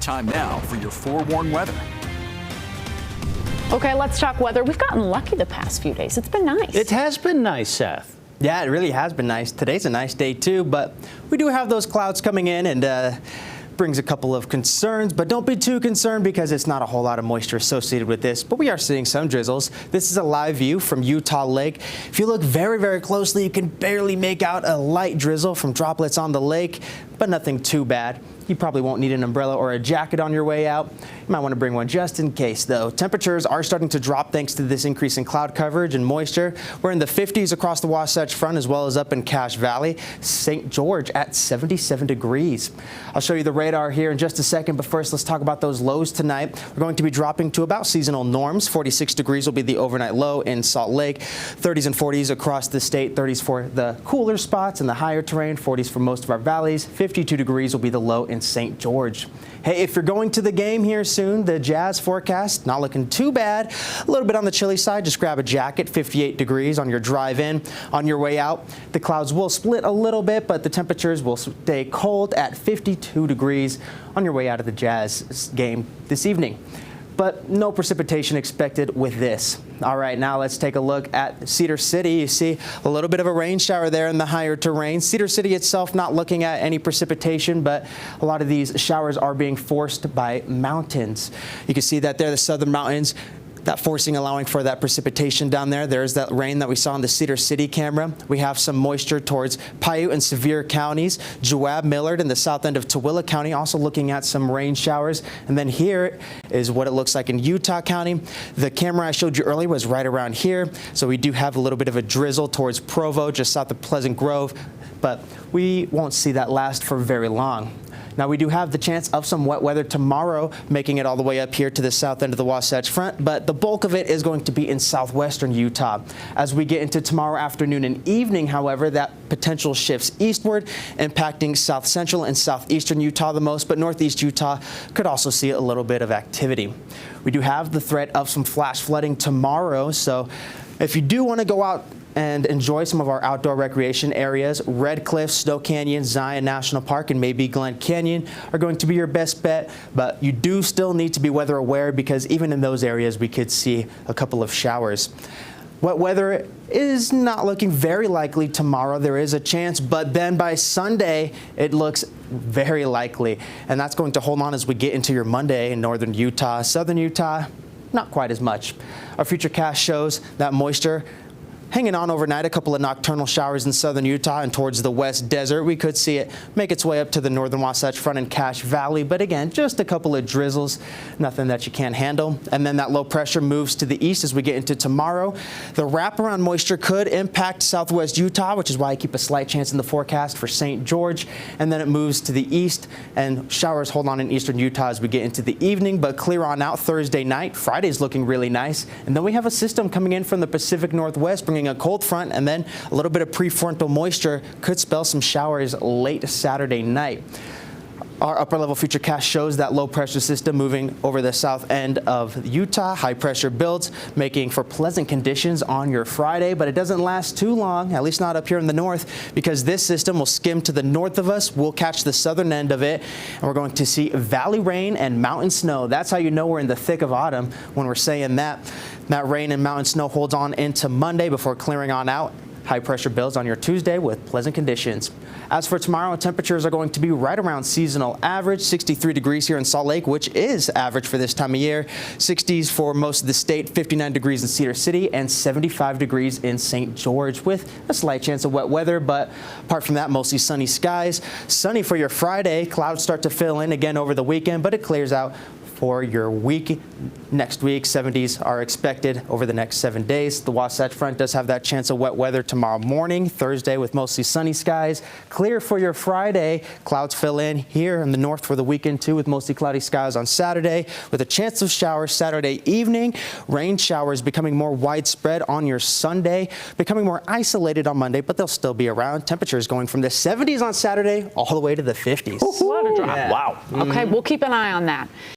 Time now for your forewarned weather. Okay, let's talk weather. We've gotten lucky the past few days. It's been nice. It has been nice, Seth. Yeah, it really has been nice. Today's a nice day too, but we do have those clouds coming in and brings a couple of concerns, but don't be too concerned because it's not a whole lot of moisture associated with this, but we are seeing some drizzles. This is a live view from Utah Lake. If you look very, very closely, you can barely make out a light drizzle from droplets on the lake, but nothing too bad. You probably won't need an umbrella or a jacket on your way out. You might want to bring one just in case, though. Temperatures are starting to drop thanks to this increase in cloud coverage and moisture. We're in the 50s across the Wasatch Front as well as up in Cache Valley. St. George at 77 degrees. I'll show you the radar here in just a second, but first let's talk about those lows tonight. We're going to be dropping to about seasonal norms. 46 degrees will be the overnight low in Salt Lake. 30s and 40s across the state. 30s for the cooler spots and the higher terrain. 40s for most of our valleys. 52 degrees will be the low in St. George. Hey, if you're going to the game here soon, the Jazz forecast not looking too bad. A little bit on the chilly side. Just grab a jacket. 58 degrees on your drive in. On your way out, the clouds will split a little bit, but the temperatures will stay cold at 52 degrees on your way out of the Jazz game this evening. But no precipitation expected with this. All right, now let's take a look at Cedar City. You see a little bit of a rain shower there in the higher terrain. Cedar City itself not looking at any precipitation, but a lot of these showers are being forced by mountains. You can see that there, the southern mountains, that forcing, allowing for that precipitation down there. There's that rain that we saw in the Cedar City camera. We have some moisture towards Paiute and Sevier counties. Joab, Millard, and the south end of Tooele County also looking at some rain showers. And then here is what it looks like in Utah County. The camera I showed you earlier was right around here. So we do have a little bit of a drizzle towards Provo, just south of Pleasant Grove. But we won't see that last for very long. Now, we do have the chance of some wet weather tomorrow, making it all the way up here to the south end of the Wasatch Front, but the bulk of it is going to be in southwestern Utah. As we get into tomorrow afternoon and evening, however, that potential shifts eastward, impacting south central and southeastern Utah the most, but northeast Utah could also see a little bit of activity. We do have the threat of some flash flooding tomorrow, so if you do want to go out and enjoy some of our outdoor recreation areas, Red Cliff, Snow Canyon, Zion National Park, and maybe Glen Canyon are going to be your best bet, but you do still need to be weather aware because even in those areas we could see a couple of showers. Wet weather is not looking very likely tomorrow. There is a chance, but then by Sunday it looks very likely, and that's going to hold on as we get into your Monday in northern Utah. Southern Utah, not quite as much. Our futurecast shows that moisture hanging on overnight, a couple of nocturnal showers in southern Utah and towards the west desert. We could see it make its way up to the northern Wasatch Front and Cache Valley, but again, just a couple of drizzles, nothing that you can't handle. And then that low pressure moves to the east as we get into tomorrow. The wraparound moisture could impact southwest Utah, which is why I keep a slight chance in the forecast for St. George. And then it moves to the east and showers hold on in eastern Utah as we get into the evening, but clear on out Thursday night. Friday's looking really nice. And then we have a system coming in from the Pacific Northwest, bringing a cold front, and then a little bit of prefrontal moisture could spell some showers late Saturday night. Our upper level futurecast shows that low pressure system moving over the south end of Utah. High pressure builds, making for pleasant conditions on your Friday, but it doesn't last too long, at least not up here in the north, because this system will skim to the north of us. We'll catch the southern end of it, and we're going to see valley rain and mountain snow. That's how you know we're in the thick of autumn when we're saying that. That rain and mountain snow holds on into Monday before clearing on out. High pressure builds on your Tuesday with pleasant conditions. As for tomorrow, temperatures are going to be right around seasonal average, 63 degrees here in Salt Lake, which is average for this time of year. 60s for most of the state, 59 degrees in Cedar City, and 75 degrees in St. George with a slight chance of wet weather. But apart from that, mostly sunny skies. Sunny for your Friday. Clouds start to fill in again over the weekend, but it clears out for your week. Next week, 70s are expected over the next 7 days. The Wasatch Front does have that chance of wet weather tomorrow morning, Thursday with mostly sunny skies. Clear for your Friday. Clouds fill in here in the north for the weekend too with mostly cloudy skies on Saturday with a chance of showers Saturday evening. Rain showers becoming more widespread on your Sunday, becoming more isolated on Monday, but they'll still be around. Temperatures going from the 70s on Saturday all the way to the 50s. A lot of drop. Yeah. Wow. Okay, we'll keep an eye on that.